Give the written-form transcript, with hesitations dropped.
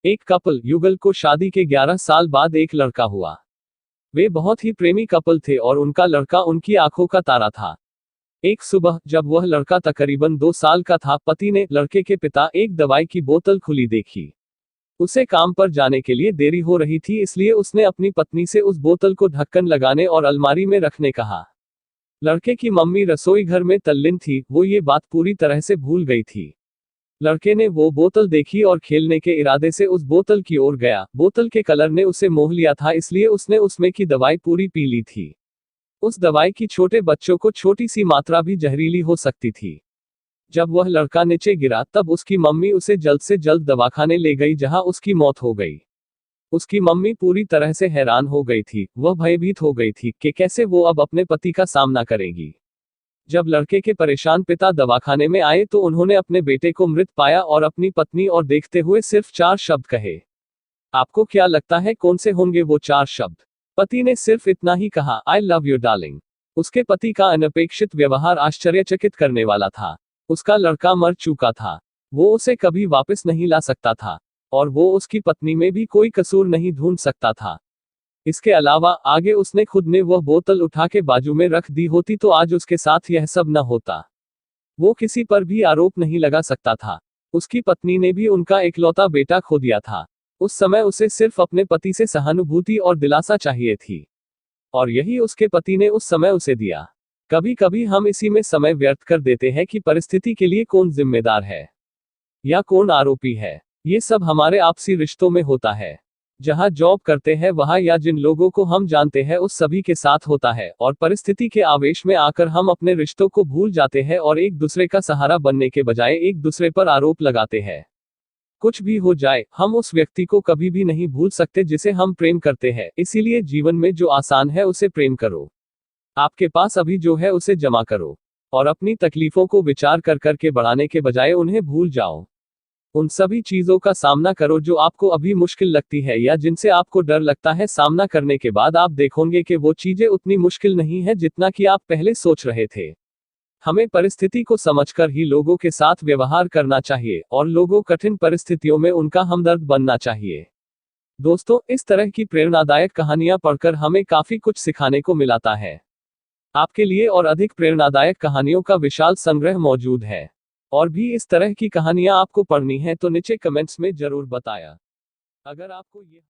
एक कपल युगल को शादी के 11 साल बाद एक लड़का हुआ। वे बहुत ही प्रेमी कपल थे और उनका लड़का उनकी आंखों का तारा था। एक सुबह जब वह लड़का तकरीबन 2 साल का था, पति ने लड़के के पिता एक दवाई की बोतल खुली देखी। उसे काम पर जाने के लिए देरी हो रही थी, इसलिए उसने अपनी पत्नी से उस बोतल को ढक्कन लगाने और अलमारी में रखने कहा। लड़के की मम्मी रसोई घर में तल्लीन थी, वो ये बात पूरी तरह से भूल गई थी। लड़के ने वो बोतल देखी और खेलने के इरादे से उस बोतल की ओर गया। बोतल के कलर ने उसे मोह लिया था, इसलिए उसने उसमें की दवाई पूरी पी ली थी। उस दवाई की छोटे बच्चों को छोटी सी मात्रा भी जहरीली हो सकती थी। जब वह लड़का नीचे गिरा तब उसकी मम्मी उसे जल्द से जल्द दवाखाने ले गई, जहां उसकी मौत हो गई। उसकी मम्मी पूरी तरह से हैरान हो गई थी। वह भयभीत हो गई थी कि कैसे वो अब अपने पति का सामना करेगी। जब लड़के के परेशान पिता दवाखाने में आए तो उन्होंने अपने बेटे को मृत पाया और अपनी पत्नी और देखते हुए सिर्फ 4 शब्द कहे। आपको क्या लगता है कौन से होंगे वो 4 शब्द? पति ने सिर्फ इतना ही कहा, आई लव यू डार्लिंग। उसके पति का अनपेक्षित व्यवहार आश्चर्यचकित करने वाला था। उसका लड़का मर चुका था। वो उसे कभी वापस नहीं ला सकता था और वो उसकी पत्नी में भी कोई कसूर नहीं ढूंढ सकता था। इसके अलावा आगे उसने खुद ने वह बोतल उठा के बाजू में रख दी होती तो आज उसके साथ यह सब न होता। वो किसी पर भी आरोप नहीं लगा सकता था। उसकी पत्नी ने भी उनका इकलौता बेटा खो दिया था। उस समय उसे सिर्फ अपने पति से सहानुभूति और दिलासा चाहिए थी, और यही उसके पति ने उस समय उसे दिया। कभी कभी हम इसी में समय व्यर्थ कर देते हैं कि परिस्थिति के लिए कौन जिम्मेदार है या कौन आरोपी है। ये सब हमारे आपसी रिश्तों में होता है। जहां जॉब करते हैं वहां या जिन लोगों को हम जानते हैं उस सभी के साथ होता है, और परिस्थिति के आवेश में आकर हम अपने रिश्तों को भूल जाते हैं और एक दूसरे का सहारा बनने के बजाय एक दूसरे पर आरोप लगाते हैं। कुछ भी हो जाए, हम उस व्यक्ति को कभी भी नहीं भूल सकते जिसे हम प्रेम करते हैं। इसीलिए जीवन में जो आसान है उसे प्रेम करो। आपके पास अभी जो है उसे जमा करो और अपनी तकलीफों को विचार कर करके बढ़ाने के बजाय उन्हें भूल जाओ। उन सभी चीजों का सामना करो जो आपको अभी मुश्किल लगती है या जिनसे आपको डर लगता है। सामना करने के बाद आप देखोगे कि वो चीजें उतनी मुश्किल नहीं है जितना कि आप पहले सोच रहे थे। हमें परिस्थिति को समझकर ही लोगों के साथ व्यवहार करना चाहिए और लोगों कठिन परिस्थितियों में उनका हमदर्द बनना चाहिए। दोस्तों, इस तरह की प्रेरणादायक कहानियां पढ़कर हमें काफी कुछ सिखाने को मिलता है। आपके लिए और अधिक प्रेरणादायक कहानियों का विशाल संग्रह मौजूद है। और भी इस तरह की कहानियां आपको पढ़नी है तो नीचे कमेंट्स में जरूर बताया। अगर आपको ये